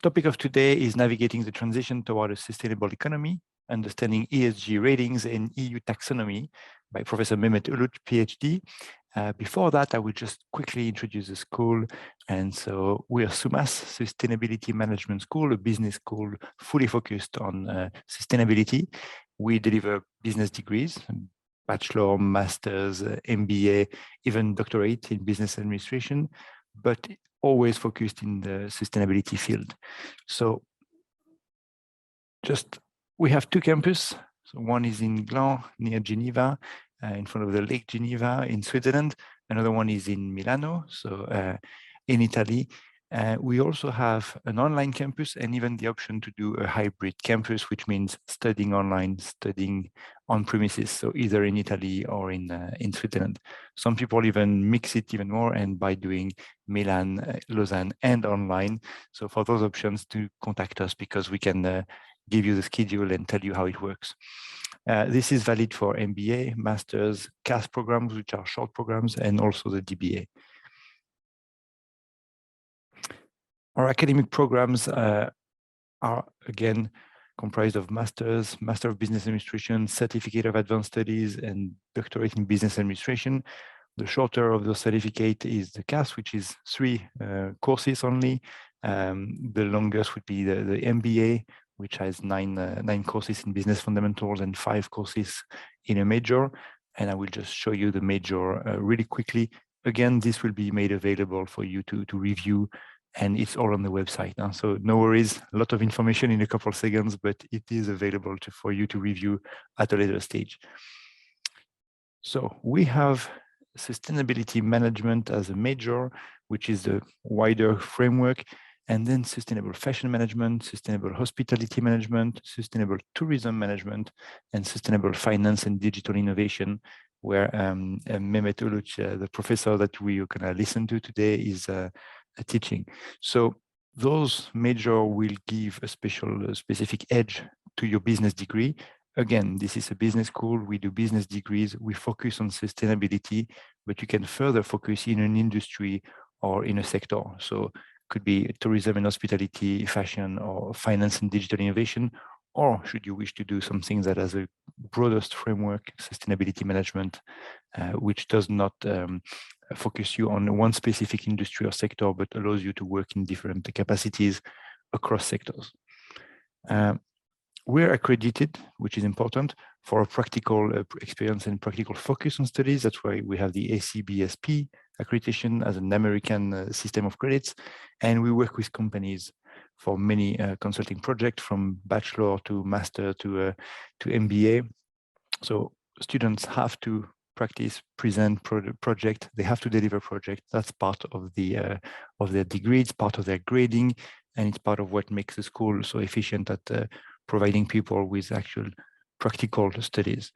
topic of today is navigating the transition toward a sustainable economy, understanding ESG ratings and EU taxonomy by Professor Mehmet Uluğ, PhD. Before that, I will just quickly introduce the school. And so we are SUMAS, Sustainability Management School, a business school fully focused on sustainability. We deliver business degrees, bachelor, master's, MBA, even doctorate in business administration, but always focused in the sustainability field. So we have two campuses. So one is in Gland near Geneva, in front of the Lake Geneva in Switzerland. Another one is in Milano, so in Italy. We also have an online campus and even the option to do a hybrid campus, which means studying online, studying on premises, so either in Italy or in Switzerland. Some people even mix it even more, and by doing Milan, Lausanne, and online. So for those options, to contact us because we can give you the schedule and tell you how it works. This is valid for MBA, Masters, CAS programs, which are short programs, and also the DBA. Our academic programs are, again, comprised of Masters, Master of Business Administration, Certificate of Advanced Studies, and Doctorate in Business Administration. The shorter of those certificates is the CAS, which is 3 courses only. The longest would be the MBA, which has 9 courses in business fundamentals and 5 courses in a major. And I will just show you the major really quickly. Again, this will be made available for you to review, and it's all on the website now. So no worries, a lot of information in a couple of seconds, but it is available for you to review at a later stage. So we have sustainability management as a major, which is the wider framework, and then sustainable fashion management, sustainable hospitality management, sustainable tourism management, and sustainable finance and digital innovation, where Mehmet Uluğ, the professor that we are going to listen to today, is teaching. So those major will give a specific edge to your business degree. Again, this is a business school. We do business degrees. We focus on sustainability, but you can further focus in an industry or in a sector. So could be tourism and hospitality, fashion, or finance and digital innovation, or should you wish to do something that has a broadest framework, sustainability management, which does not focus you on one specific industry or sector, but allows you to work in different capacities across sectors. We're accredited, which is important for a practical experience and practical focus on studies. That's why we have the ACBSP accreditation as an American system of credits. And we work with companies for many consulting projects, from bachelor to master to MBA. So students have to practice, present project. They have to deliver project. That's part of their degree. It's part of their grading, and it's part of what makes the school so efficient at providing people with actual practical studies.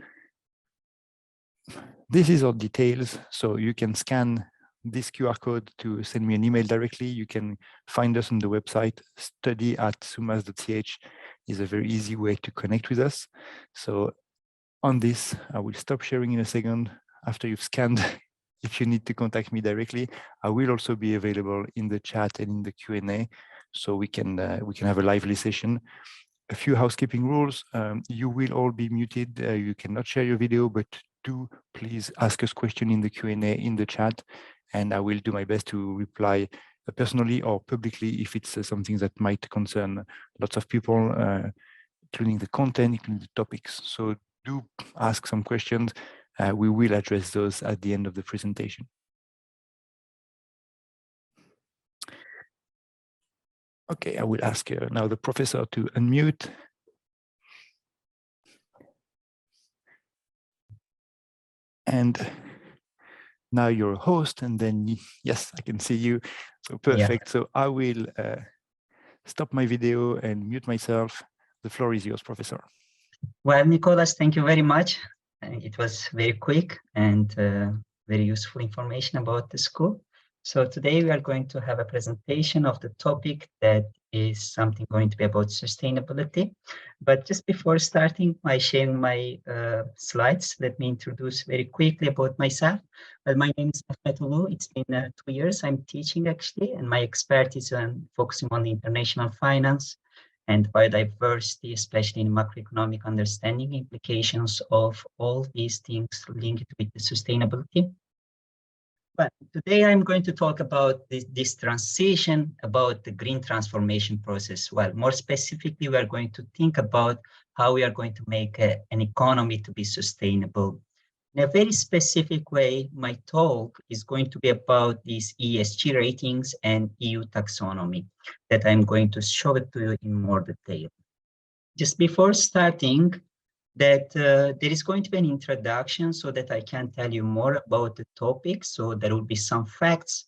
This is our details. So you can scan this QR code to send me an email directly. You can find us on the website. study@sumas.ch is a very easy way to connect with us. So on this, I will stop sharing in a second after you've scanned. If you need to contact me directly, I will also be available in the chat and in the Q&A, so we can have a lively session. A few housekeeping rules. You will all be muted. You cannot share your video, but do please ask us questions in the Q&A in the chat, and I will do my best to reply personally or publicly if it's something that might concern lots of people, including the content, including the topics. So do ask some questions. We will address those at the end of the presentation. Okay, I will ask now the professor to unmute. And now you're a host, and then, yes, I can see you. So perfect. Yeah. So I will stop my video and mute myself. The floor is yours, Professor. Well, Nicholas, thank you very much. It was very quick and very useful information about the school. So today we are going to have a presentation of the topic that is something going to be about sustainability. But just before starting by sharing my slides, let me introduce very quickly about myself. Well, my name is Mehmet Uluğ. It's been 2 years I'm teaching actually, and my expertise on focusing on the international finance and biodiversity, especially in macroeconomic understanding implications of all these things linked with the sustainability. But today I'm going to talk about this transition, about the green transformation process. Well, more specifically, we are going to think about how we are going to make an economy to be sustainable. In a very specific way, my talk is going to be about these ESG ratings and EU taxonomy that I'm going to show it to you in more detail. Just before starting, that there is going to be an introduction so that I can tell you more about the topic. So there will be some facts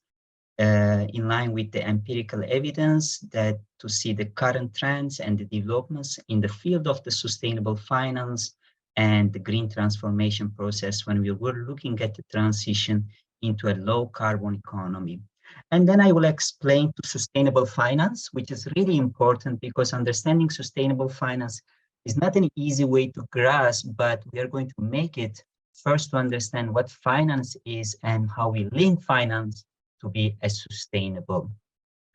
in line with the empirical evidence that to see the current trends and the developments in the field of the sustainable finance and the green transformation process when we were looking at the transition into a low carbon economy. And then I will explain to sustainable finance, which is really important because understanding sustainable finance is not an easy way to grasp, but we are going to make it first to understand what finance is and how we link finance to be as sustainable.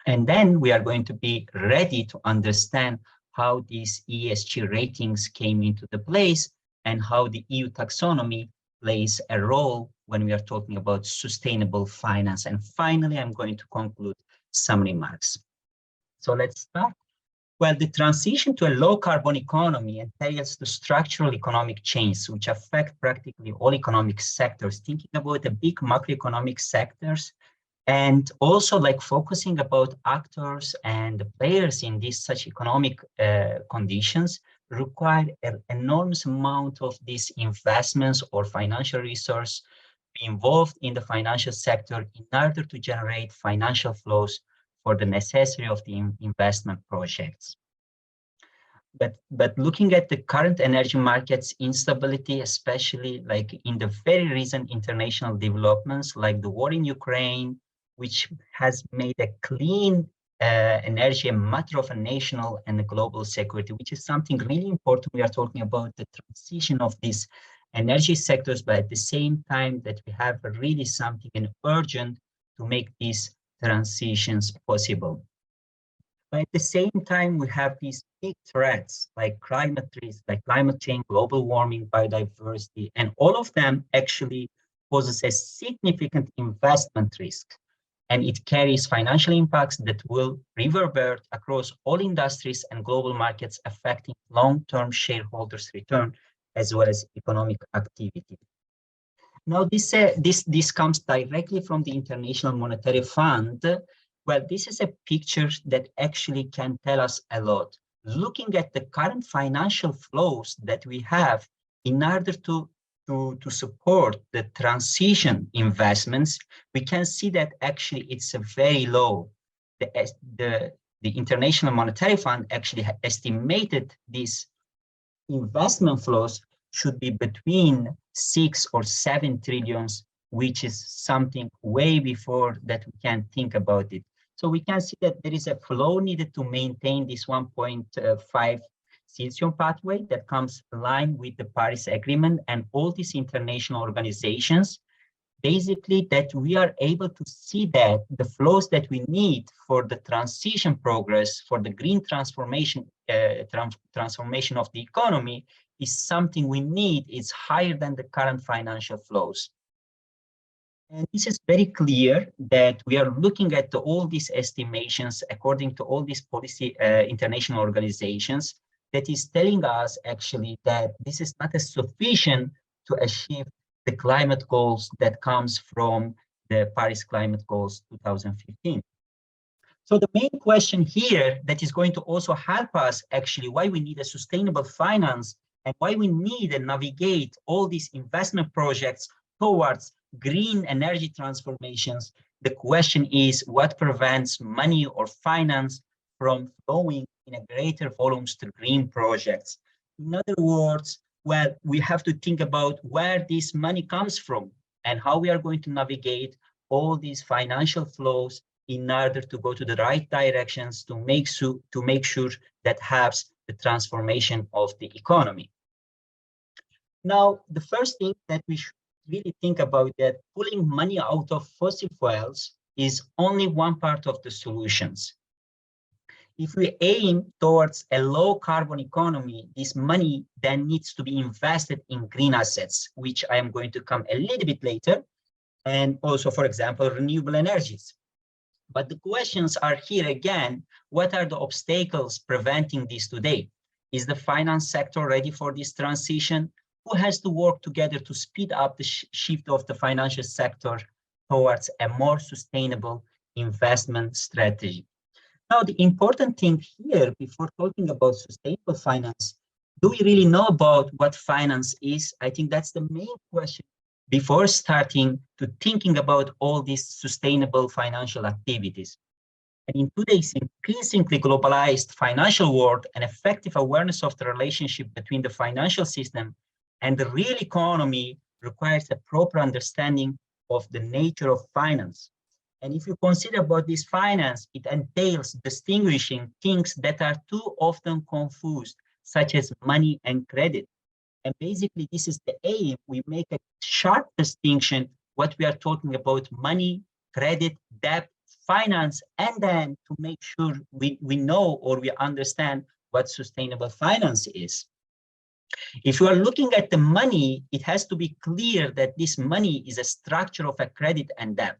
And then we are going to be ready to understand how these ESG ratings came into the place and how the EU taxonomy plays a role when we are talking about sustainable finance. And finally, I'm going to conclude some remarks. So let's start. Well, the transition to a low-carbon economy entails the structural economic change, which affect practically all economic sectors, thinking about the big macroeconomic sectors, and also like focusing about actors and the players in these such economic conditions require an enormous amount of these investments or financial resource be involved in the financial sector in order to generate financial flows for the necessity of the investment projects. But looking at the current energy markets instability, especially like in the very recent international developments, like the war in Ukraine, which has made a clean energy a matter of a national and a global security, which is something really important. We are talking about the transition of these energy sectors, but at the same time that we have really something urgent to make these transitions possible. But at the same time, we have these big threats like climate risk, like climate change, global warming, biodiversity, and all of them actually poses a significant investment risk. And it carries financial impacts that will reverberate across all industries and global markets, affecting long-term shareholders' return as well as economic activity. Now, this comes directly from the International Monetary Fund. Well, this is a picture that actually can tell us a lot. Looking at the current financial flows that we have in order to support the transition investments, we can see that actually it's a very low. The International Monetary Fund actually estimated these investment flows should be between 6 or 7 trillions, which is something way before that we can think about it. So we can see that there is a flow needed to maintain this 1.5 Celsius pathway that comes aligned with the Paris Agreement and all these international organizations. Basically, that we are able to see that the flows that we need for the transition progress, for the green transformation, transformation of the economy is something we need. It's higher than the current financial flows. And this is very clear that we are looking at all these estimations according to all these policy international organizations that is telling us actually that this is not sufficient to achieve the climate goals that comes from the Paris Climate Goals 2015. So the main question here that is going to also help us actually why we need a sustainable finance and why we need to navigate all these investment projects towards green energy transformations. The question is what prevents money or finance from flowing in a greater volumes to green projects? In other words, well, we have to think about where this money comes from and how we are going to navigate all these financial flows in order to go to the right directions to make sure that helps the transformation of the economy. Now, the first thing that we should really think about that pulling money out of fossil fuels is only one part of the solutions. If we aim towards a low carbon economy, this money then needs to be invested in green assets, which I am going to come a little bit later, and also, for example, renewable energies. But the questions are here again, what are the obstacles preventing this today? Is the finance sector ready for this transition? Who has to work together to speed up the shift of the financial sector towards a more sustainable investment strategy? Now, the important thing here, before talking about sustainable finance, do we really know about what finance is? I think that's the main question before starting to thinking about all these sustainable financial activities. And in today's increasingly globalized financial world, an effective awareness of the relationship between the financial system and the real economy requires a proper understanding of the nature of finance. And if you consider about this finance, it entails distinguishing things that are too often confused, such as money and credit. And basically, this is the aim. We make a sharp distinction what we are talking about: money, credit, debt, finance, and then to make sure we know or we understand what sustainable finance is. If you are looking at the money, it has to be clear that this money is a structure of a credit and debt.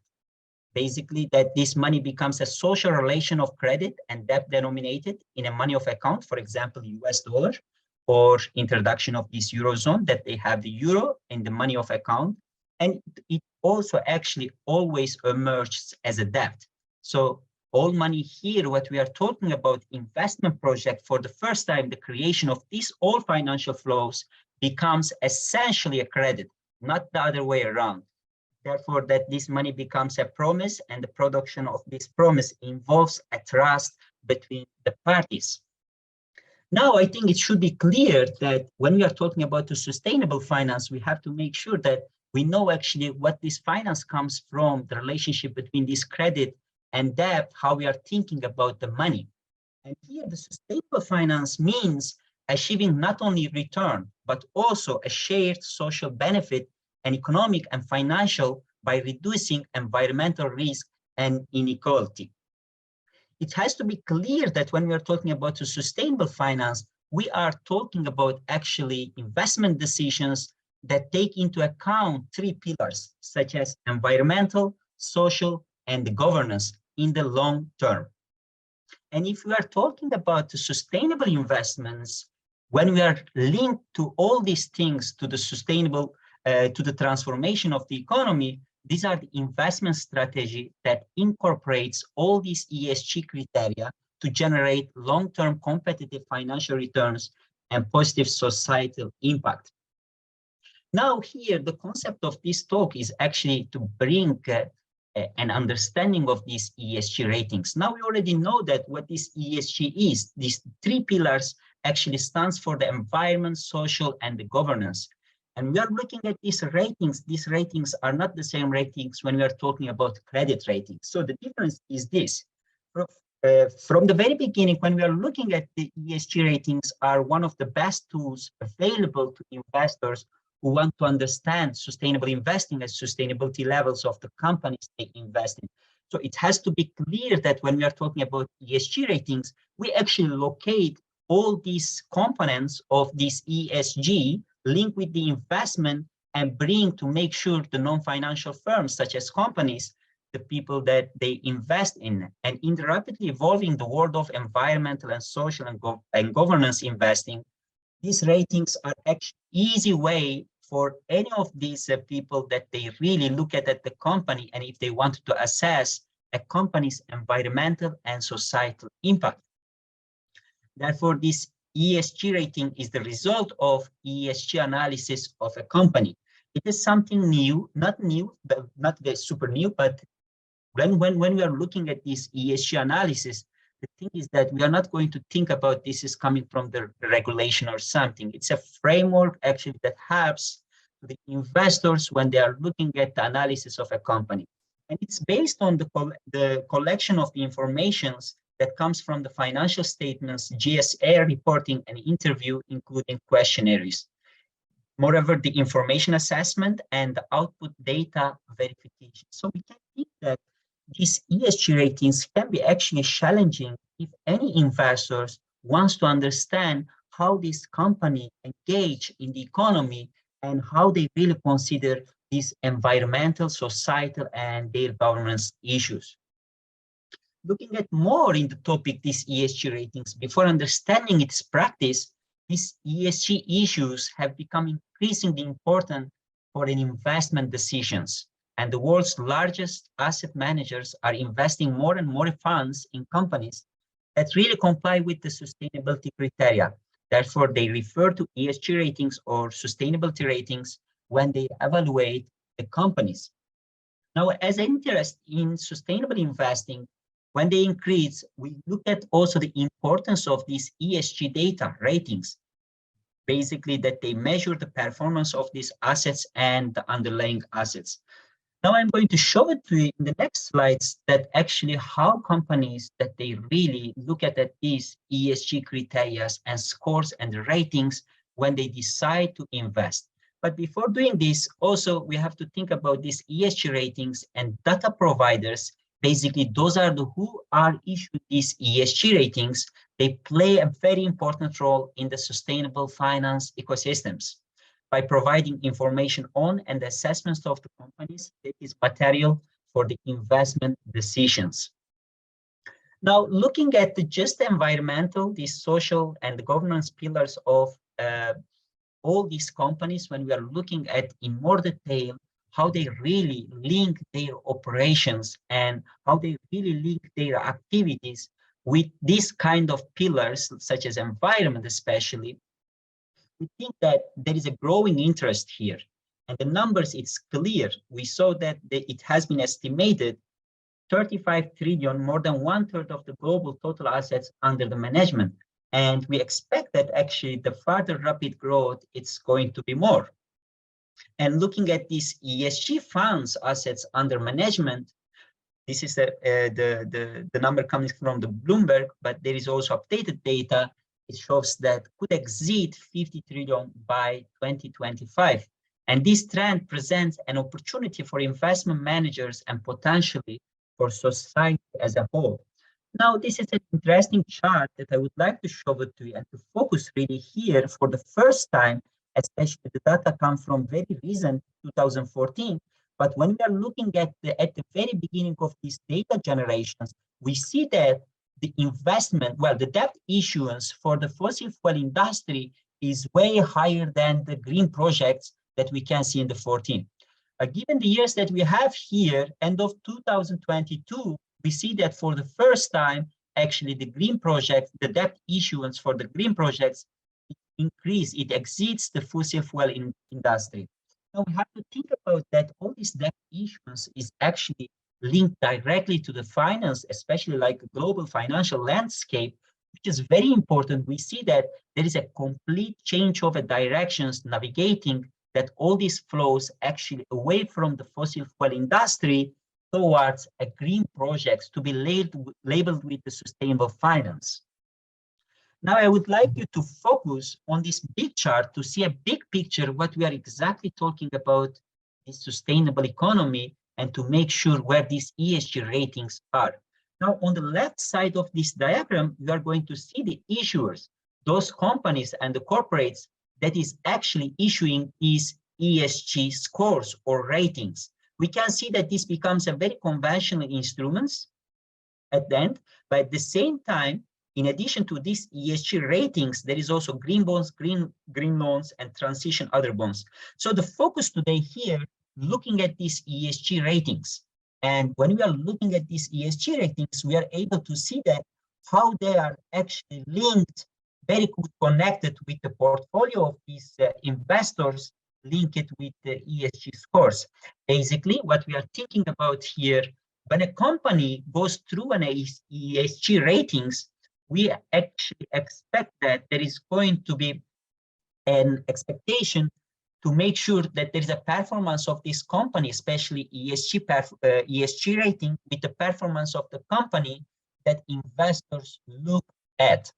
Basically, that this money becomes a social relation of credit and debt denominated in a money of account, for example, US dollar, or introduction of this Eurozone, that they have the euro in the money of account. And it also actually always emerges as a debt. So all money here, what we are talking about, investment project, for the first time, the creation of these all financial flows becomes essentially a credit, not the other way around. Therefore, that this money becomes a promise, and the production of this promise involves a trust between the parties. Now, I think it should be clear that when we are talking about the sustainable finance, we have to make sure that we know actually what this finance comes from, the relationship between this credit and debt, how we are thinking about the money. And here, the sustainable finance means achieving not only return, but also a shared social benefit and economic and financial by reducing environmental risk and inequality. It has to be clear that when we are talking about a sustainable finance, we are talking about actually investment decisions that take into account three pillars, such as environmental, social, and governance in the long term. And if we are talking about the sustainable investments, when we are linked to all these things, to the sustainable, to the transformation of the economy, these are the investment strategy that incorporates all these ESG criteria to generate long-term competitive financial returns and positive societal impact. Now here, the concept of this talk is actually to bring an understanding of these ESG ratings. Now we already know that what this ESG is. These three pillars actually stands for the environment, social, and the governance. And we are looking at these ratings. These ratings are not the same ratings when we are talking about credit ratings. So the difference is this. From the very beginning, when we are looking at the ESG ratings, are one of the best tools available to investors who want to understand sustainable investing and sustainability levels of the companies they invest in. So it has to be clear that when we are talking about ESG ratings, we actually locate all these components of this ESG link with the investment and bring to make sure the non-financial firms, such as companies, the people that they invest in. And in the rapidly evolving the world of environmental and social and governance investing, these ratings are actually easy way for any of these people that they really look at the company, and if they want to assess a company's environmental and societal impact. Therefore, this ESG rating is the result of ESG analysis of a company. It is something new, not the super new, but when we are looking at this ESG analysis, the thing is that we are not going to think about this is coming from the regulation or something. It's a framework actually that helps the investors when they are looking at the analysis of a company. And it's based on the collection of the informations that comes from the financial statements, GSA reporting, and interview, including questionnaires. Moreover, the information assessment and the output data verification. So we can think that these ESG ratings can be actually challenging if any investors wants to understand how this company engage in the economy and how they really consider these environmental, societal, and their governance issues. Looking at more in the topic, these ESG ratings, before understanding its practice, these ESG issues have become increasingly important for investment decisions. And the world's largest asset managers are investing more and more funds in companies that really comply with the sustainability criteria. Therefore, they refer to ESG ratings or sustainability ratings when they evaluate the companies. Now, as interest in sustainable investing, when they increase, we look at also the importance of these ESG data ratings, basically that they measure the performance of these assets and the underlying assets. Now I'm going to show it to you in the next slides that actually how companies that they really look at these ESG criteria and scores and ratings when they decide to invest. But before doing this, also we have to think about these ESG ratings and data providers. Basically, those are who are issued these ESG ratings. They play a very important role in the sustainable finance ecosystems by providing information on and assessments of the companies that is material for the investment decisions. Now, looking at just the environmental, the social, and the governance pillars of all these companies, when we are looking at in more detail how they really link their operations and how they really link their activities with these kind of pillars, such as environment especially, we think that there is a growing interest here. And the numbers, it's clear. We saw that it has been estimated 35 trillion, more than 1/3 of the global total assets under the management. And we expect that actually the further rapid growth, it's going to be more. And looking at these ESG funds assets under management, this is the number coming from the Bloomberg, but there is also updated data. It shows that could exceed 50 trillion by 2025. And this trend presents an opportunity for investment managers and potentially for society as a whole. Now, this is an interesting chart that I would like to show it to you and to focus really here for the first time, especially the data come from very recent 2014. But when we are looking at the very beginning of these data generations, we see that the investment, well, the debt issuance for the fossil fuel industry is way higher than the green projects that we can see in the 14. Given the years that we have here, end of 2022, we see that for the first time, actually the green project, the debt issuance for the green projects increase, it exceeds the fossil fuel industry. Now we have to think about that all this debt issuance is actually linked directly to the finance, especially like global financial landscape, which is very important. We see that there is a complete change of directions navigating that all these flows actually away from the fossil fuel industry towards a green projects to be labeled with the sustainable finance. Now I would like you to focus on this big chart to see a big picture what we are exactly talking about in sustainable economy and to make sure where these ESG ratings are. Now on the left side of this diagram, you are going to see the issuers, those companies and the corporates that is actually issuing these ESG scores or ratings. We can see that this becomes a very conventional instruments at the end, but at the same time, in addition to these ESG ratings, there is also green bonds, green loans, and transition other bonds. So the focus today here, looking at these ESG ratings. And when we are looking at these ESG ratings, we are able to see that how they are actually linked, very good connected with the portfolio of these investors, link it with the ESG scores. Basically, what we are thinking about here, when a company goes through an ESG ratings, we actually expect that there is going to be an expectation to make sure that there is a performance of this company, especially ESG rating, with the performance of the company that investors look at.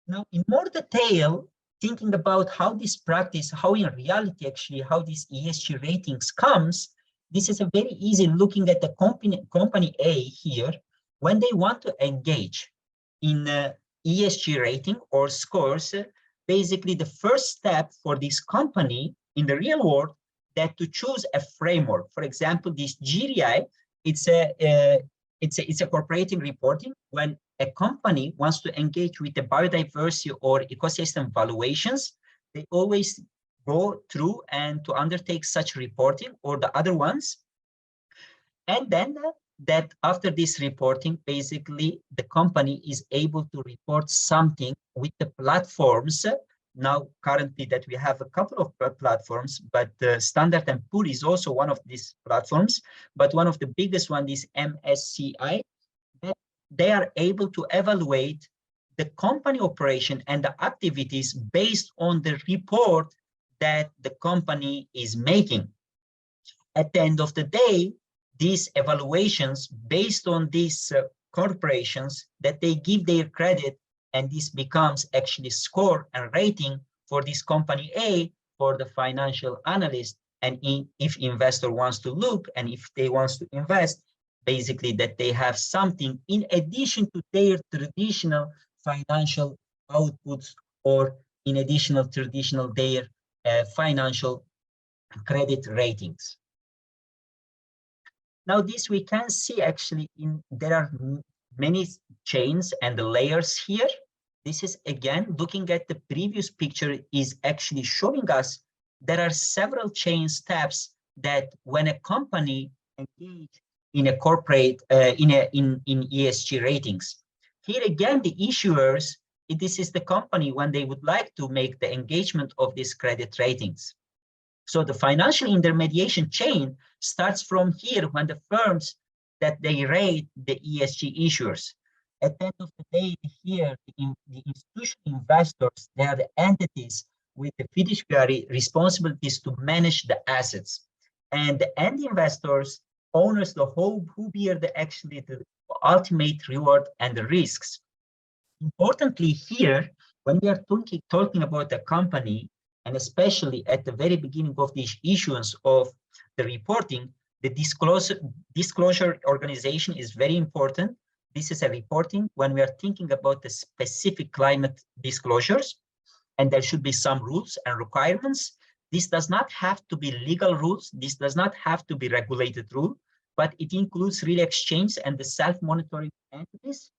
Now, in more detail, thinking about how this practice, how in reality actually, how these ESG ratings comes, this is a very easy looking at the company A here. When they want to engage in ESG rating or scores, basically the first step for this company in the real world that to choose a framework. For example, this GRI, it's a corporate reporting. When a company wants to engage with the biodiversity or ecosystem valuations, they always go through and to undertake such reporting or the other ones. And then that after this reporting, basically the company is able to report something with the platforms. Now, currently that we have a couple of platforms, but Standard & Poor's is also one of these platforms, but one of the biggest one is MSCI. They are able to evaluate the company operation and the activities based on the report that the company is making. At the end of the day, these evaluations based on these corporations that they give their credit, and this becomes actually score and rating for this company A for the financial analyst. And if investor wants to look and if they want to invest, basically that they have something in addition to their traditional financial outputs or in additional traditional their financial credit ratings. Now this we can see actually there are many chains and the layers here. This is again looking at the previous picture is actually showing us there are several chain steps that when a company engage in a corporate in ESG ratings. Here again the issuers, this is the company when they would like to make the engagement of these credit ratings. So the financial intermediation chain starts from here when the firms that they rate the ESG issuers. At the end of the day, here the institutional investors, they are the entities with the fiduciary responsibilities to manage the assets, and the end investors, owners, who bear actually the ultimate reward and the risks. Importantly here, when we are talking about a company, and especially at the very beginning of the issuance of the reporting, the disclosure organization is very important. This is a reporting when we are thinking about the specific climate disclosures, and there should be some rules and requirements. This does not have to be legal rules. This does not have to be regulated rule, but it includes real exchange and the self-monitoring entities.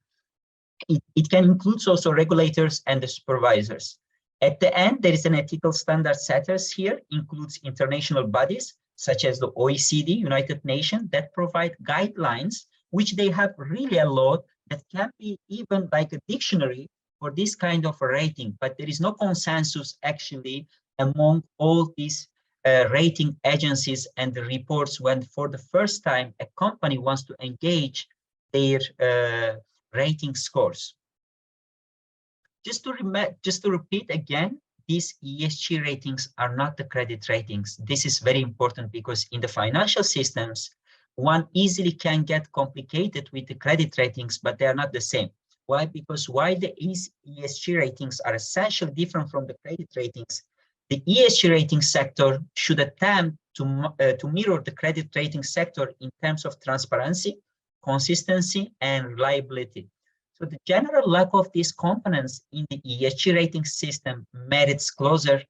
It can include also regulators and the supervisors. At the end, there is an ethical standard setters here, includes international bodies such as the OECD, United Nations, that provide guidelines, which they have really a lot that can be even like a dictionary for this kind of a rating, but there is no consensus actually among all these rating agencies and the reports when for the first time a company wants to engage their rating scores. Just to repeat again, these ESG ratings are not the credit ratings. This is very important because in the financial systems, one easily can get complicated with the credit ratings, but they are not the same. Why? Because while the ESG ratings are essentially different from the credit ratings, the ESG rating sector should attempt to mirror the credit rating sector in terms of transparency, consistency, and reliability. So the general lack of these components in the ESG rating system merits closer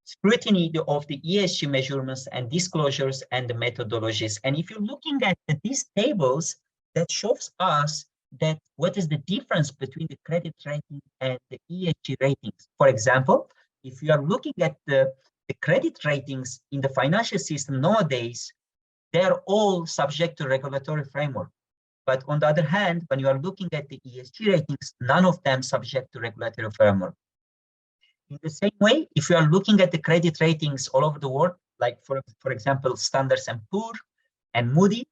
scrutiny of the ESG measurements and disclosures and the methodologies. And if you're looking at these tables, that shows us that what is the difference between the credit rating and the ESG ratings. For example, if you are looking at the credit ratings in the financial system nowadays, they are all subject to regulatory framework. But on the other hand, when you are looking at the ESG ratings, none of them subject to regulatory framework. In the same way, if you are looking at the credit ratings all over the world, like for example, Standard & Poor's and Moody,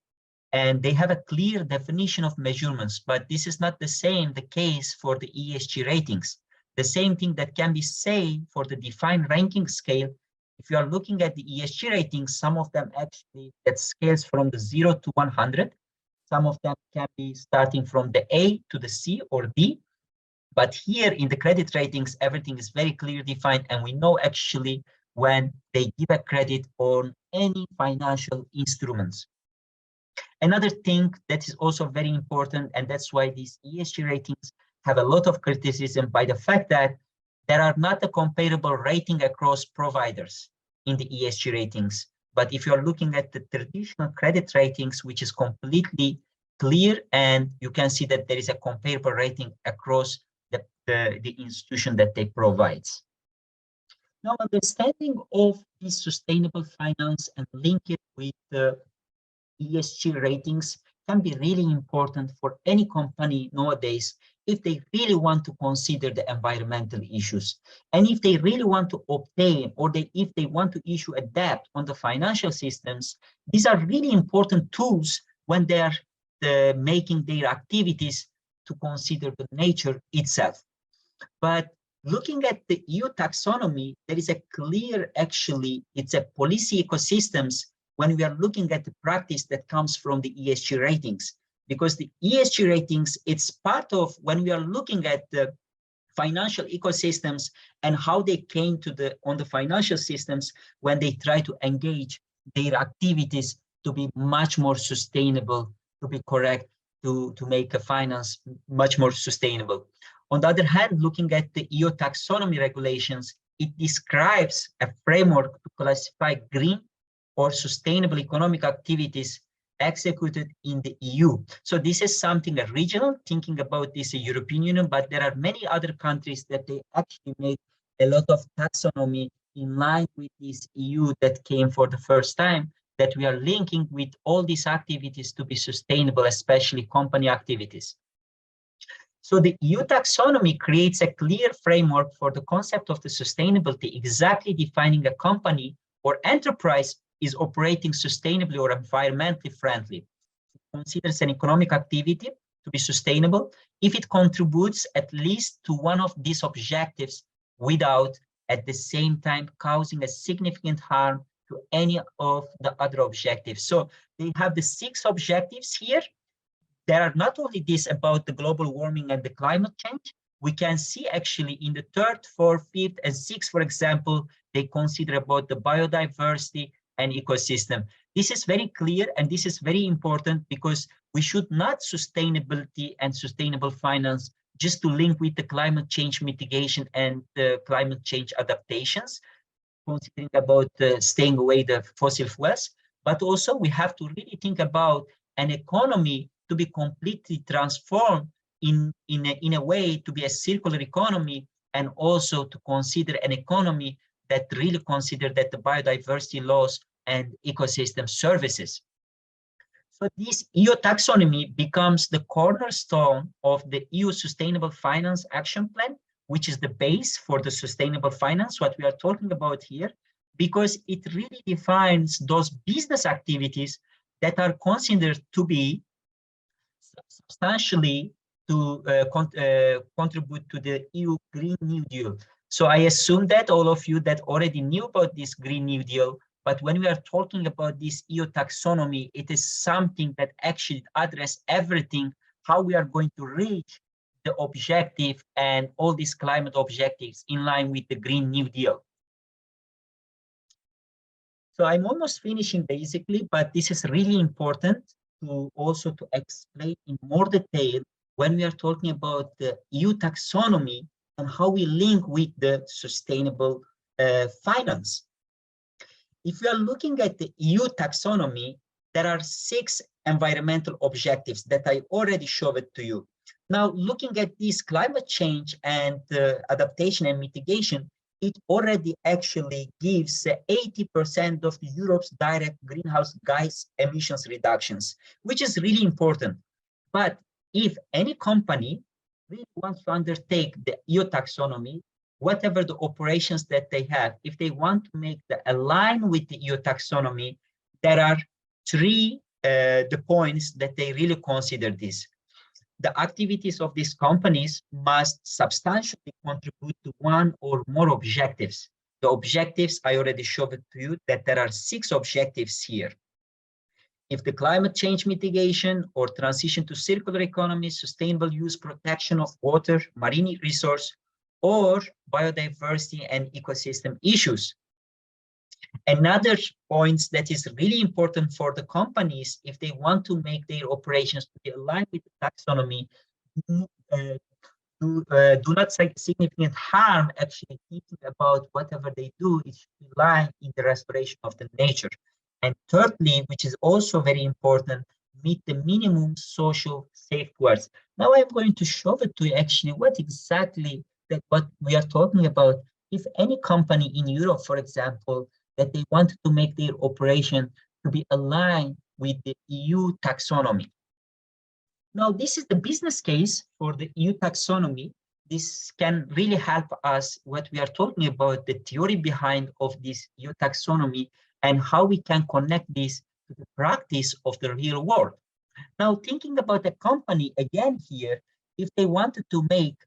and they have a clear definition of measurements, but this is not the case for the ESG ratings. The same thing that can be said for the defined ranking scale If you are looking at the ESG ratings, some of them actually that scales from the 0 to 100. Some of them can be starting from the A to the C or D. But here in the credit ratings, everything is very clearly defined, and we know actually when they give a credit on any financial instruments. Another thing that is also very important, and that's why these ESG ratings have a lot of criticism by the fact that there are not a comparable rating across providers in the ESG ratings. But if you're looking at the traditional credit ratings, which is completely clear, and you can see that there is a comparable rating across the institution that they provide. Now, understanding of this sustainable finance and link it with the ESG ratings can be really important for any company nowadays if they really want to consider the environmental issues. And if they really want to obtain, or if they want to issue a debt on the financial systems, these are really important tools when they are making their activities to consider the nature itself. But looking at the EU taxonomy, there is a clear, actually, it's a policy ecosystems when we are looking at the practice that comes from the ESG ratings. Because the ESG ratings, it's part of when we are looking at the financial ecosystems and how they came to on the financial systems when they try to engage their activities to be much more sustainable, to be correct, to make a finance much more sustainable. On the other hand, looking at the EU taxonomy regulations, it describes a framework to classify green or sustainable economic activities executed in the EU. So this is something regional, thinking about this European Union, but there are many other countries that they actually make a lot of taxonomy in line with this EU that came for the first time, that we are linking with all these activities to be sustainable, especially company activities. So the EU taxonomy creates a clear framework for the concept of the sustainability, exactly defining a company or enterprise is operating sustainably or environmentally friendly. It considers an economic activity to be sustainable if it contributes at least to one of these objectives without at the same time causing a significant harm to any of the other objectives. So they have the 6 objectives here. There are not only this about the global warming and the climate change. We can see actually in the 3rd, 4th, 5th, and 6th, for example, they consider about the biodiversity and ecosystem. This is very clear, and this is very important because we should not sustainability and sustainable finance just to link with the climate change mitigation and the climate change adaptations, considering about staying away the fossil fuels, but also we have to really think about an economy to be completely transformed in a way to be a circular economy, and also to consider an economy that really consider that the biodiversity laws and ecosystem services. So this EU taxonomy becomes the cornerstone of the EU Sustainable Finance Action Plan, which is the base for the sustainable finance, what we are talking about here, because it really defines those business activities that are considered to be substantially to contribute to the EU Green New Deal. So I assume that all of you that already knew about this Green New Deal, but when we are talking about this EU taxonomy, it is something that actually addresses everything, how we are going to reach the objective and all these climate objectives in line with the Green New Deal. So I'm almost finishing basically, but this is really important to also to explain in more detail when we are talking about the EU taxonomy and how we link with the sustainable finance. If we are looking at the EU taxonomy, there are 6 environmental objectives that I already showed it to you. Now, looking at this climate change and adaptation and mitigation, it already actually gives 80% of Europe's direct greenhouse gas emissions reductions, which is really important. But if any company really wants to undertake the EU taxonomy, whatever the operations that they have, if they want to make the align with the EU taxonomy, there are 3 the points that they really consider this. The activities of these companies must substantially contribute to one or more objectives. The objectives, I already showed it to you that there are 6 objectives here. If the climate change mitigation or transition to circular economy, sustainable use protection of water, marine resource, or biodiversity and ecosystem issues. Another point that is really important for the companies, if they want to make their operations to be aligned with the taxonomy, do not significant harm actually thinking about whatever they do, it should be aligned in the restoration of the nature. And thirdly, which is also very important, meet the minimum social safeguards. Now I'm going to show it to you actually what exactly what we are talking about. If any company in Europe, for example, that they want to make their operation to be aligned with the EU taxonomy. Now, this is the business case for the EU taxonomy. This can really help us what we are talking about, the theory behind of this EU taxonomy and how we can connect this to the practice of the real world. Now, thinking about a company again here, if they wanted to make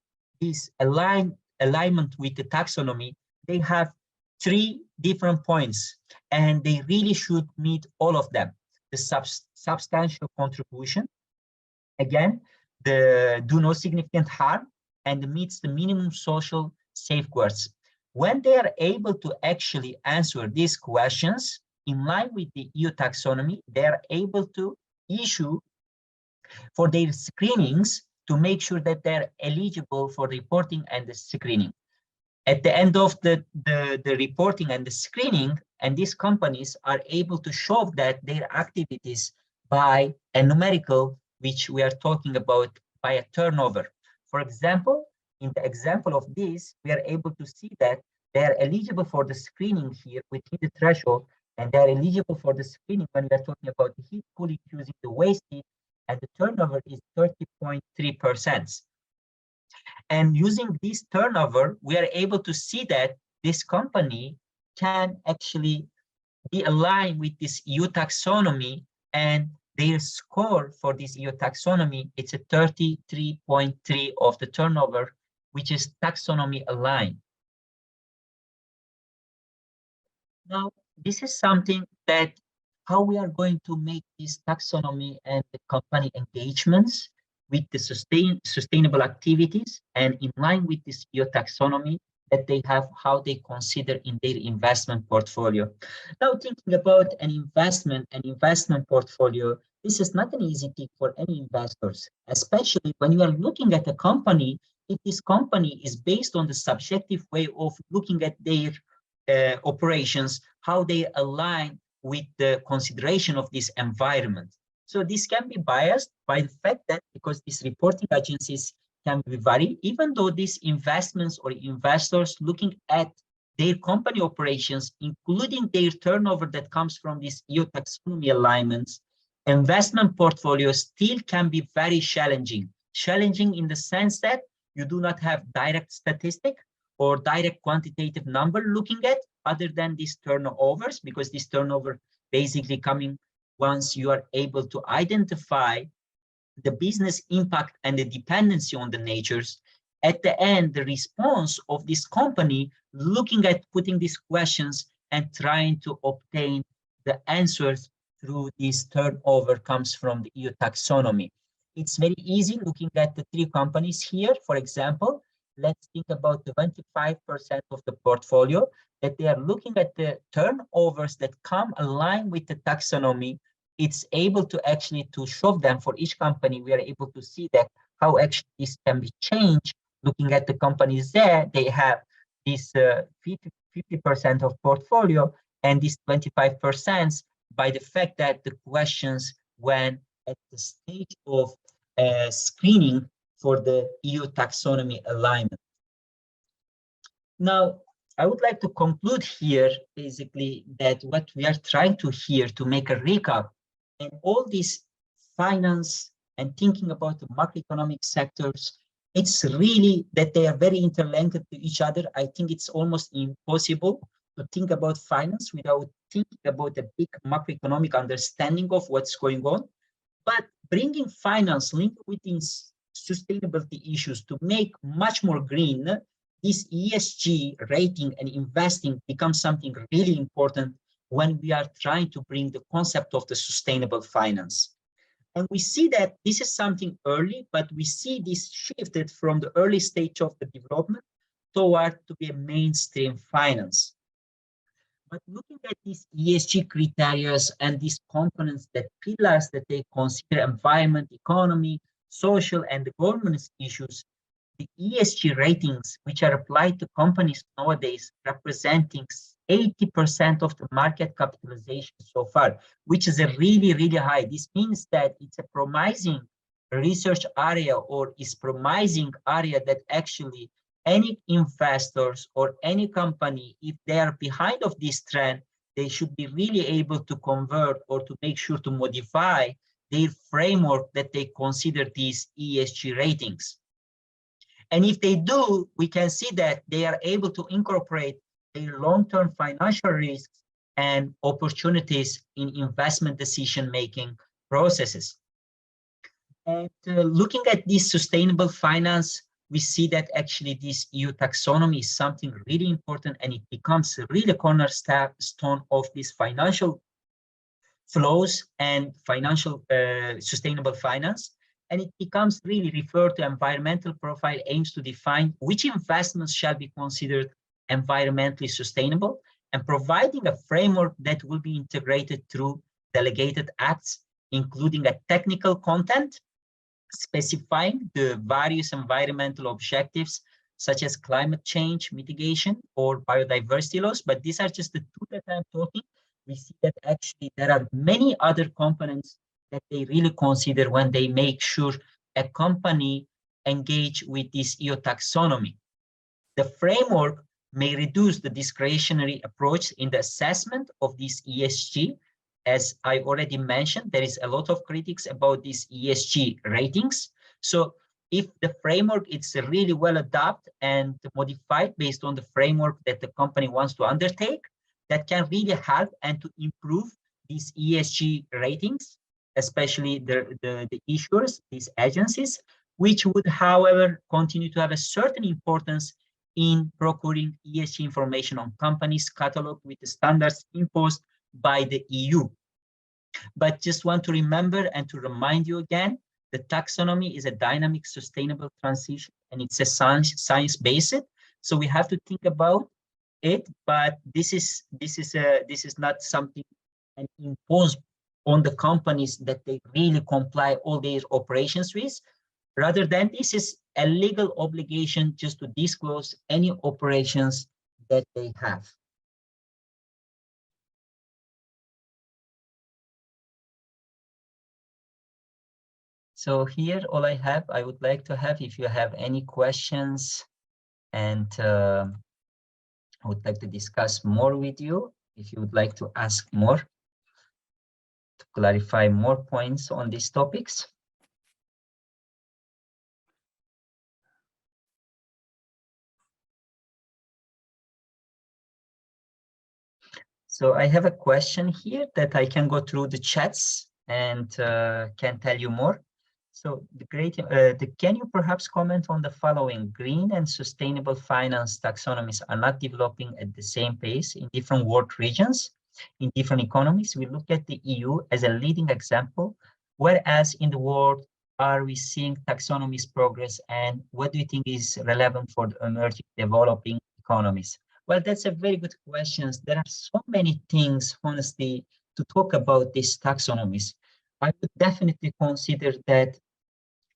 this alignment with the taxonomy, they have 3 different points, and they really should meet all of them. The substantial contribution, again, the do no significant harm, and meets the minimum social safeguards. When they are able to actually answer these questions in line with the EU taxonomy, they are able to issue for their screenings to make sure that they're eligible for reporting and the screening. At the end of the reporting and the screening, and these companies are able to show that their activities by a numerical, which we are talking about by a turnover. For example, in the example of this, we are able to see that they are eligible for the screening here within the threshold, and they are eligible for the screening when we are talking about the heat cooling using the waste heat, and the turnover is 30.3%. And using this turnover, we are able to see that this company can actually be aligned with this EU taxonomy, and their score for this EU taxonomy, it's a 33.3 of the turnover, which is taxonomy aligned. Now, this is something that how we are going to make this taxonomy and the company engagements with the sustainable activities and in line with this EU taxonomy that they have, how they consider in their investment portfolio. Now, thinking about an investment portfolio, this is not an easy thing for any investors, especially when you are looking at a company, if this company is based on the subjective way of looking at their operations, how they align with the consideration of this environment. So this can be biased by the fact that because these reporting agencies can be varied, even though these investments or investors looking at their company operations, including their turnover that comes from these EU taxonomy alignments, investment portfolios still can be very challenging. Challenging in the sense that you do not have direct statistic or direct quantitative number looking at other than these turnovers, because this turnover basically coming once you are able to identify the business impact and the dependency on the natures. At the end, the response of this company looking at putting these questions and trying to obtain the answers through this turnover comes from the EU taxonomy. It's very easy looking at the 3 companies here. For example, let's think about 25% of the portfolio that they are looking at the turnovers that come aligned with the taxonomy. It's able to actually to show them for each company. We are able to see that how actually this can be changed. Looking at the companies there, they have this 50% of portfolio and this 25% by the fact that the questions went at the stage of screening for the EU taxonomy alignment. Now, I would like to conclude here basically that what we are trying to here to make a recap and all this finance and thinking about the macroeconomic sectors, it's really that they are very interlinked to each other. I think it's almost impossible to think about finance without thinking about a big macroeconomic understanding of what's going on. But bringing finance linked within sustainability issues to make much more green this ESG rating and investing becomes something really important when we are trying to bring the concept of the sustainable finance. And we see that this is something early, but we see this shifted from the early stage of the development toward to be a mainstream finance. But looking at these ESG criteria and these components, that pillars that they consider environment, economy, social, and the governance issues, the ESG ratings, which are applied to companies nowadays, representing 80% of the market capitalization so far, which is a really, really high. This means that it's a promising research area, or is promising area that actually any investors or any company, if they are behind of this trend, they should be really able to convert or to make sure to modify their framework that they consider these ESG ratings. And if they do, we can see that they are able to incorporate their long-term financial risks and opportunities in investment decision-making processes. And looking at this sustainable finance, we see that actually this EU taxonomy is something really important, and it becomes a really cornerstone of this financial flows and financial sustainable finance. And it becomes really referred to environmental profile, aims to define which investments shall be considered environmentally sustainable, and providing a framework that will be integrated through delegated acts, including a technical content, specifying the various environmental objectives, such as climate change mitigation or biodiversity loss. But these are just the two that I'm talking. We see that actually there are many other components that they really consider when they make sure a company engage with this EU taxonomy. The framework may reduce the discretionary approach in the assessment of this ESG. As I already mentioned, there is a lot of critics about these ESG ratings. So if the framework is really well adapted and modified based on the framework that the company wants to undertake, that can really help and to improve these ESG ratings, especially the issuers, these agencies, which would, however, continue to have a certain importance in procuring ESG information on companies cataloged with the standards imposed by the EU. But just want to remember and to remind you again, the taxonomy is a dynamic, sustainable transition, and it's a science-based. So we have to think about it, but this is not something imposed on the companies that they really comply all their operations with. Rather than this is a legal obligation just to disclose any operations that they have. So here, all I have, I would like to have, if you have any questions, and I would like to discuss more with you, if you would like to ask more, to clarify more points on these topics. So I have a question here that I can go through the chats and can tell you more. So can you perhaps comment on the following? Green and sustainable finance taxonomies are not developing at the same pace in different world regions, in different economies. We look at the EU as a leading example, whereas in the world, are we seeing taxonomies progress, and what do you think is relevant for the emerging developing economies? Well, that's a very good question. There are so many things, honestly, to talk about these taxonomies. I would definitely consider that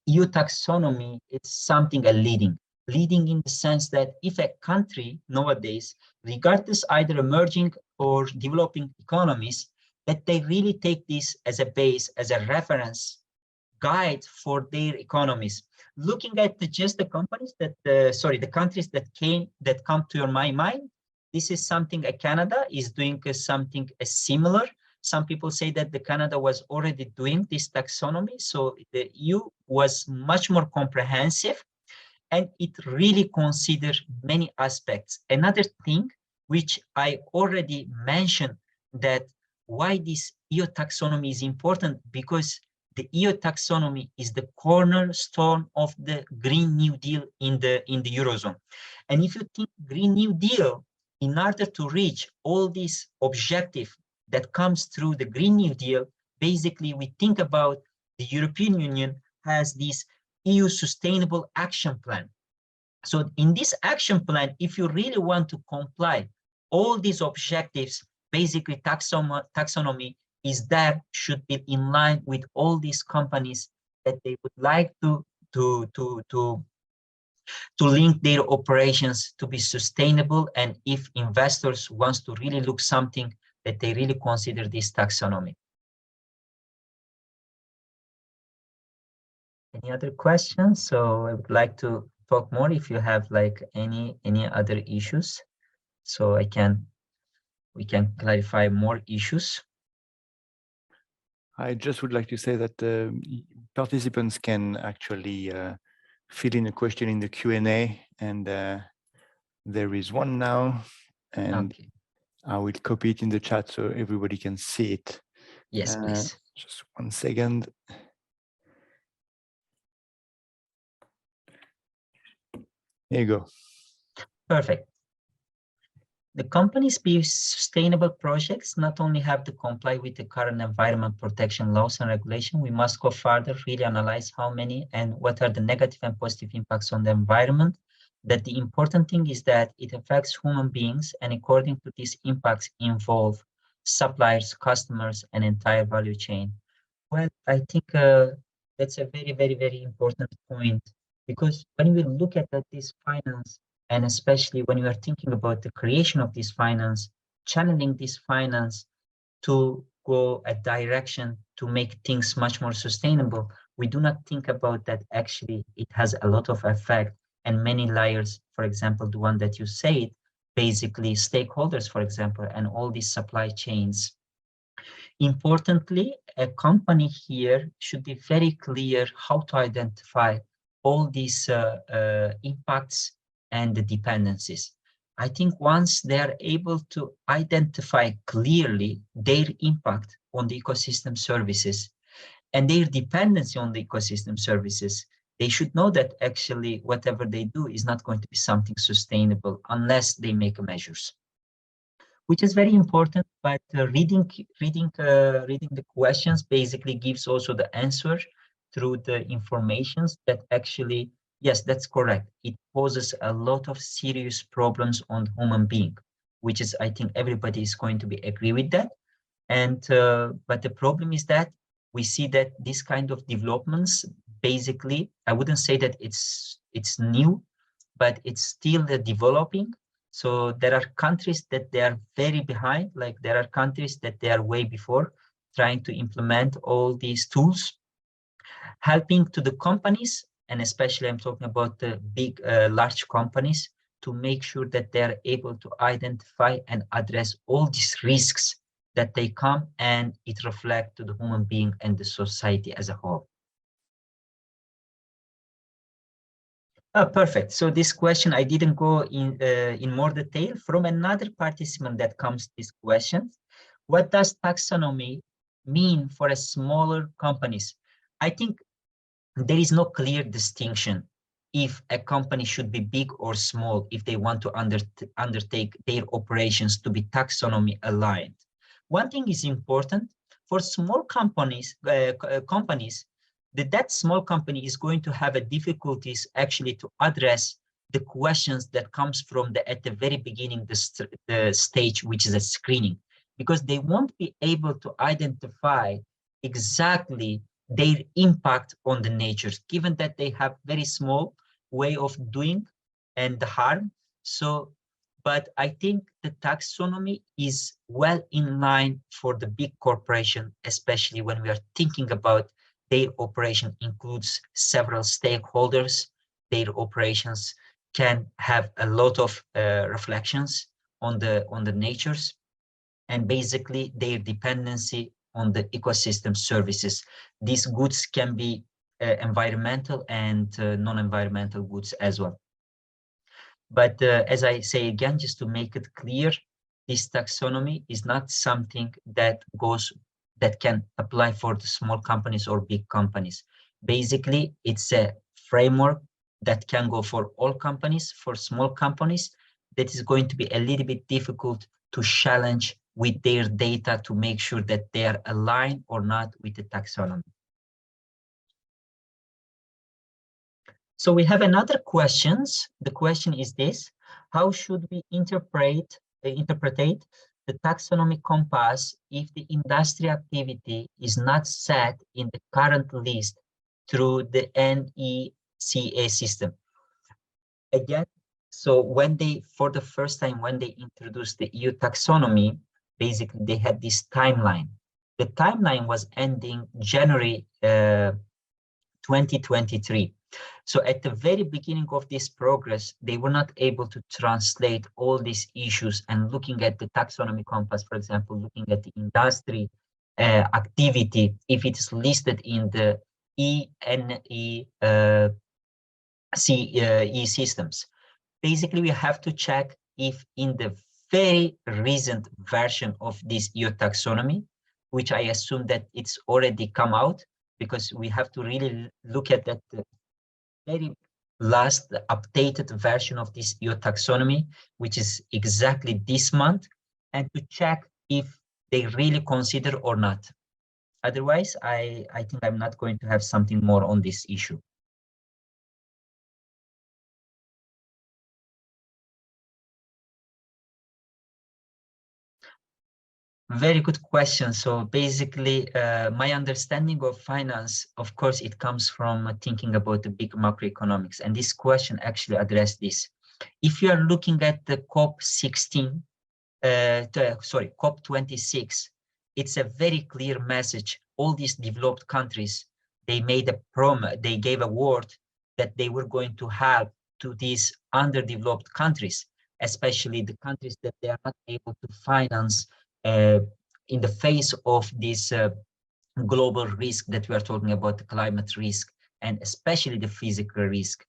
EU taxonomy is something leading in the sense that if a country nowadays, regardless either emerging or developing economies, that they really take this as a base, as a reference guide for their economies. Looking at just the companies that, the countries that come to my mind, this is something Canada is doing something similar. Some people say that the Canada was already doing this taxonomy, so the EU was much more comprehensive, and it really considered many aspects. Another thing which I already mentioned, that why this EU taxonomy is important, because the EU taxonomy is the cornerstone of the Green New Deal in the Eurozone. And if you think Green New Deal, in order to reach all these objectives that comes through the Green New Deal, basically we think about the European Union has this EU Sustainable Action Plan. So in this action plan, if you really want to comply all these objectives, basically taxonomy is that should be in line with all these companies that they would like to link their operations to be sustainable. And if investors wants to really look something that they really consider this taxonomy. Any other questions? So I would like to talk more if you have like any other issues, so we can clarify more issues. I just would like to say that participants can actually fill in a question in the Q&A, and there is one now, and okay. I will copy it in the chat so everybody can see it. Yes, please. Just 1 second. There you go. Perfect. The companies be sustainable projects not only have to comply with the current environment protection laws and regulation, we must go further, really analyze how many and what are the negative and positive impacts on the environment. That the important thing is that it affects human beings, and according to these impacts involve suppliers, customers, and entire value chain. Well, I think that's a very, very, very important point, because when we look at this finance, and especially when you are thinking about the creation of this finance, channeling this finance to go a direction to make things much more sustainable, we do not think about that actually it has a lot of effect and many layers. For example, the one that you said, basically stakeholders, for example, and all these supply chains. Importantly, a company here should be very clear how to identify all these impacts and the dependencies. I think once they are able to identify clearly their impact on the ecosystem services and their dependency on the ecosystem services, they should know that actually whatever they do is not going to be something sustainable unless they make measures, which is very important. But reading the questions basically gives also the answer through the informations that actually, yes, that's correct. It poses a lot of serious problems on human being, which is, I think everybody is going to be agree with that. And but the problem is that we see that this kind of developments, basically, I wouldn't say that it's new, but it's still developing. So there are countries that they are very behind, like there are countries that they are way before trying to implement all these tools, helping to the companies, and especially I'm talking about the big, large companies, to make sure that they are able to identify and address all these risks that they come and it reflects to the human being and the society as a whole. Oh, perfect. So this question, I didn't go in more detail. From another participant that comes this question, what does taxonomy mean for a smaller companies? I think there is no clear distinction if a company should be big or small, if they want to undertake their operations to be taxonomy aligned. One thing is important for small companies, that small company is going to have a difficulties actually to address the questions that comes from at the very beginning, the stage, which is a screening, because they won't be able to identify exactly their impact on the nature, given that they have very small way of doing and the harm. So, but I think the taxonomy is well in line for the big corporation, especially when we are thinking about their operation includes several stakeholders. Their operations can have a lot of reflections on the natures, and basically their dependency on the ecosystem services. These goods can be environmental and non-environmental goods as well. But as I say again, just to make it clear, this taxonomy is not something that goes that can apply for the small companies or big companies. Basically, it's a framework that can go for all companies. For small companies, that is going to be a little bit difficult to challenge with their data to make sure that they are aligned or not with the taxonomy. So we have another questions. The question is this: how should we interpret the taxonomy compass if the industry activity is not set in the current list through the NECA system? Again, so when they, for the first time, when they introduced the EU taxonomy, basically they had this timeline. The timeline was ending January 2023. So at the very beginning of this progress, they were not able to translate all these issues, and looking at the taxonomy compass, for example, looking at the industry activity, if it is listed in the CE systems. Basically, we have to check if in the very recent version of this EU taxonomy, which I assume that it's already come out, because we have to really look at that very last updated version of this EU taxonomy, which is exactly this month, and to check if they really consider or not. Otherwise, I think I'm not going to have something more on this issue. Very good question. So basically, my understanding of finance, of course, it comes from thinking about the big macroeconomics. And this question actually addressed this. If you are looking at the COP26, it's a very clear message. All these developed countries, they made a promise, they gave a word that they were going to help to these underdeveloped countries, especially the countries that they are not able to finance in the face of this global risk that we are talking about, the climate risk, and especially the physical risk.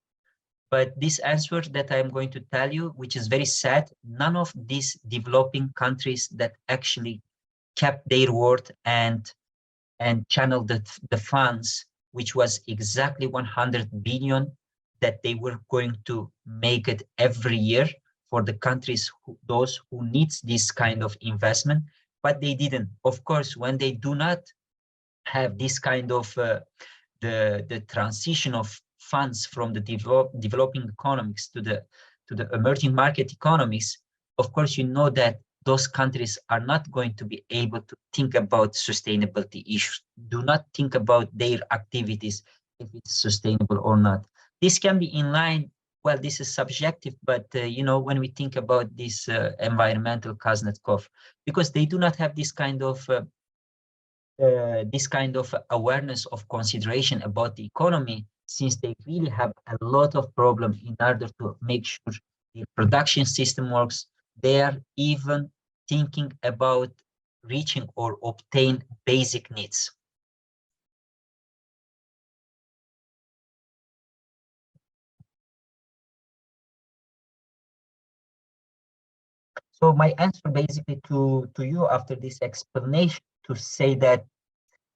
But this answer that I'm going to tell you, which is very sad, none of these developing countries that actually kept their word and channeled the funds, which was exactly 100 billion that they were going to make it every year for the countries, those who needs this kind of investment, but they didn't. Of course, when they do not have this kind of the transition of funds from the developing economies to the emerging market economies, of course, you know that those countries are not going to be able to think about sustainability issues, do not think about their activities, if it's sustainable or not. This can be in line, well, this is subjective, but you know, when we think about this environmental Kuznetsov, because they do not have this kind of awareness of consideration about the economy, since they really have a lot of problems in order to make sure the production system works. They are even thinking about reaching or obtain basic needs. So my answer basically to you after this explanation to say that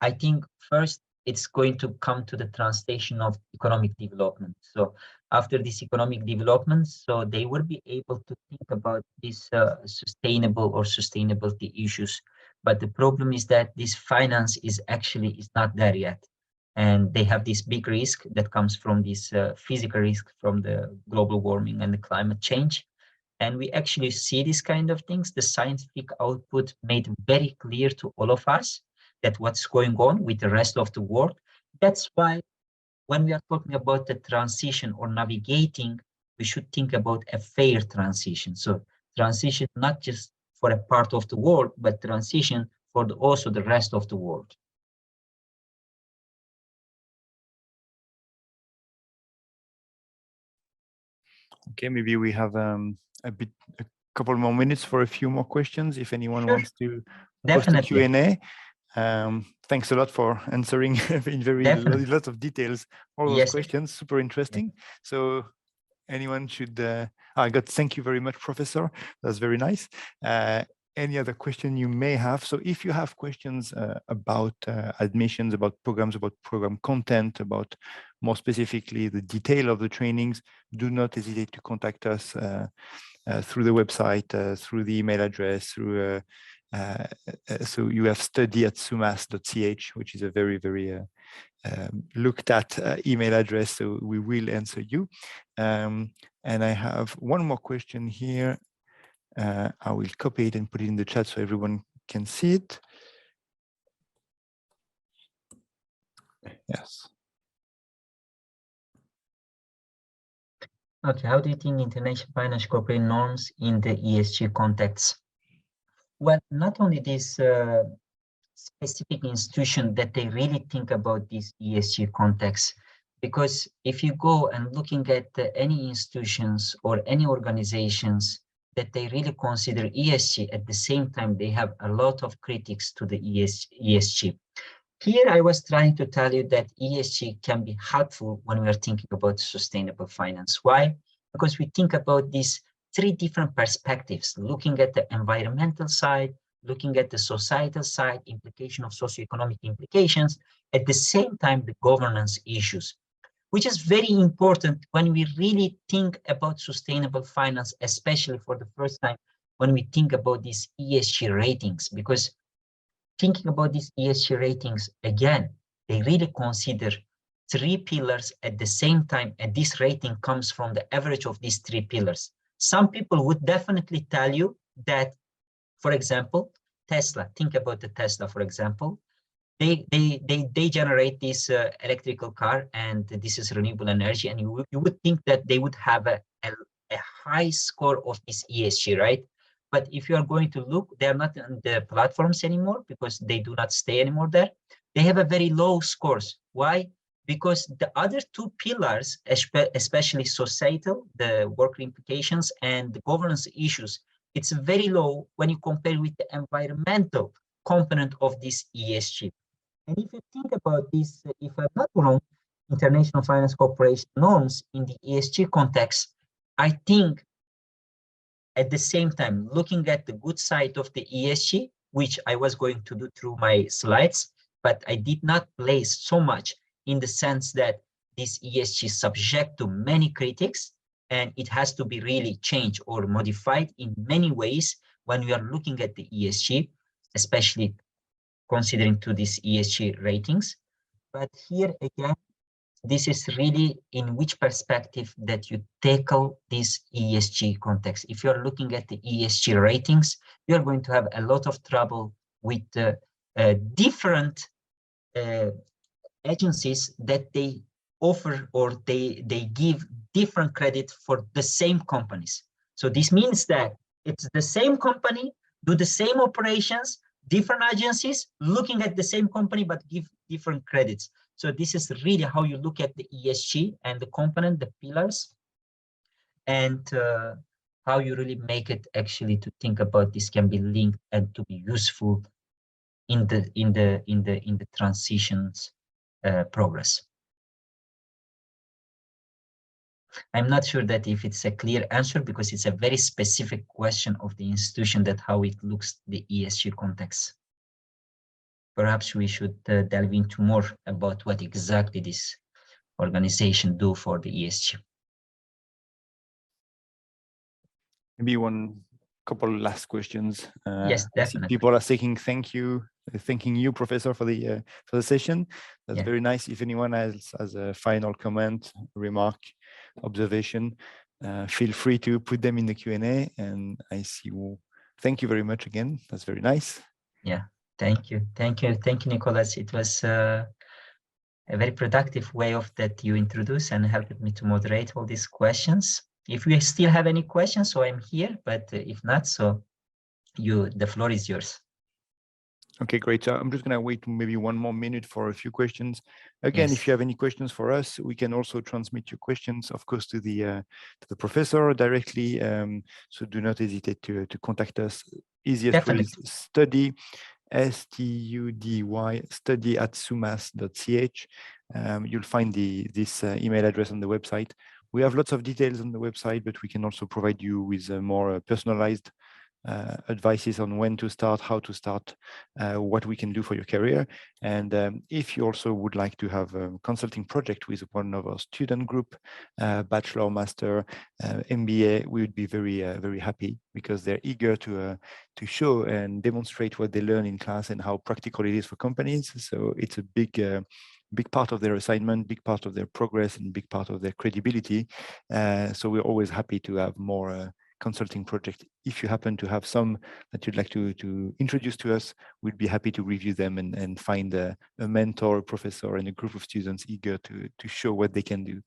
I think first it's going to come to the translation of economic development. So after this economic development, so they will be able to think about these sustainable or sustainability issues. But the problem is that this finance is not there yet. And they have this big risk that comes from this physical risk from the global warming and the climate change. And we actually see these kind of things. The scientific output made very clear to all of us that what's going on with the rest of the world. That's why when we are talking about the transition or navigating, we should think about a fair transition. So transition not just for a part of the world, but transition for also the rest of the world. Okay, maybe we have a couple more minutes for a few more questions if anyone wants to post a Q&A. Thanks a lot for answering in lots of details all those questions. Super interesting. So anyone should thank you very much, Professor. That's very nice. any other question you may have. So if you have questions about admissions, about program content, about more specifically the detail of the trainings, do not hesitate to contact us through the website, through the email address, through so you have study@sumas.ch, which is a very, very looked at email address, so we will answer you. And I have one more question here. I will copy it and put it in the chat so everyone can see it. Yes. Okay, how do you think international financial corporate norms in the ESG context? Well, not only this specific institution that they really think about this ESG context, because if you go and looking at any institutions or any organizations that they really consider ESG, at the same time they have a lot of critics to the ESG. Here I was trying to tell you that ESG can be helpful when we are thinking about sustainable finance. Why? Because we think about these three different perspectives, looking at the environmental side, looking at the societal side, implication of socioeconomic implications, at the same time the governance issues, which is very important when we really think about sustainable finance, especially for the first time when we think about these ESG ratings, because thinking about these ESG ratings, again, they really consider three pillars at the same time, and this rating comes from the average of these three pillars. Some people would definitely tell you that, for example, Tesla, think about the Tesla, for example, they generate this electrical car, and this is renewable energy, and you would think that they would have a high score of this ESG, right? But if you are going to look, they're not on the platforms anymore because they do not stay anymore there. They have a very low scores. Why? Because the other two pillars, especially societal, the worker implications and the governance issues, it's very low when you compare with the environmental component of this ESG. And if you think about this, if I'm not wrong, International Finance Corporation norms in the ESG context, I think at the same time, looking at the good side of the ESG, which I was going to do through my slides, but I did not place so much in the sense that this ESG is subject to many critics, and it has to be really changed or modified in many ways when we are looking at the ESG, especially considering to these ESG ratings. But here again, this is really in which perspective that you tackle this ESG context. If you're looking at the ESG ratings, you're going to have a lot of trouble with different agencies that they offer or they give different credit for the same companies. So this means that it's the same company, do the same operations, different agencies looking at the same company, but give different credits. So this is really how you look at the ESG and the component, the pillars, and how you really make it actually to think about this can be linked and to be useful in the transitions progress. I'm not sure that if it's a clear answer because it's a very specific question of the institution that how it looks the ESG context. Perhaps we should delve into more about what exactly this organization do for the ESG. Maybe one couple last questions. Yes, definitely. People are saying thanking you, Professor, for the session. That's very nice. If anyone has a final comment, remark, observation, feel free to put them in the Q&A. And I see you. Thank you very much again. That's very nice. Yeah, thank you, Nicolas. It was a very productive way of that you introduced and helped me to moderate all these questions. If we still have any questions, so I'm here, but if not, so the floor is yours. Okay, great. So I'm just going to wait maybe 1 more minute for a few questions. Again, if you have any questions for us, we can also transmit your questions, of course, to the professor directly. So do not hesitate to contact us. Easiest way is study, S-T-U-D-Y, study@sumas.ch. You'll find this email address on the website. We have lots of details on the website, but we can also provide you with a more personalized advices on when to start, how to start, what we can do for your career. And if you also would like to have a consulting project with one of our student group, bachelor, master, MBA, we would be very, very happy, because they're eager to show and demonstrate what they learn in class and how practical it is for companies. So it's a big part of their assignment, big part of their progress, and big part of their credibility. So we're always happy to have more consulting project. If you happen to have some that you'd like to introduce to us, we'd be happy to review them and find a mentor, a professor, and a group of students eager to show what they can do.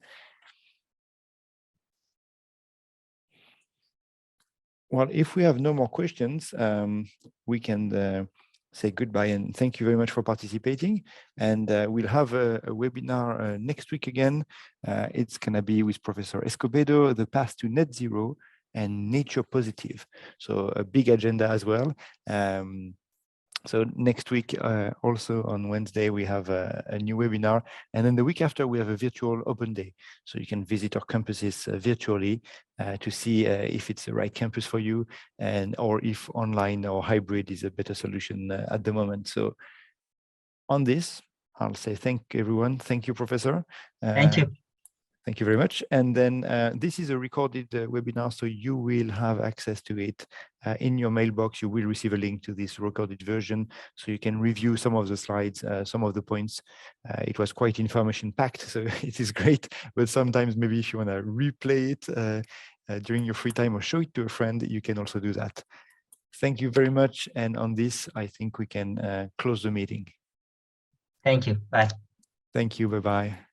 Well, if we have no more questions, we can say goodbye and thank you very much for participating. And we'll have a webinar next week again. It's going to be with Professor Escobedo, The Path to Net Zero and Nature Positive. So a big agenda as well. So next week, also on Wednesday, we have a new webinar. And then the week after, we have a virtual open day. So you can visit our campuses virtually to see if it's the right campus for you, or if online or hybrid is a better solution at the moment. So on this, I'll say thank everyone. Thank you, Professor. Thank you. Thank you very much. And then this is a recorded webinar, so you will have access to it in your mailbox. You will receive a link to this recorded version, so you can review some of the slides, some of the points. It was quite information packed, so it is great. But sometimes maybe if you want to replay it during your free time or show it to a friend, you can also do that. Thank you very much. And on this, I think we can close the meeting. Thank you. Bye. Thank you. Bye-bye.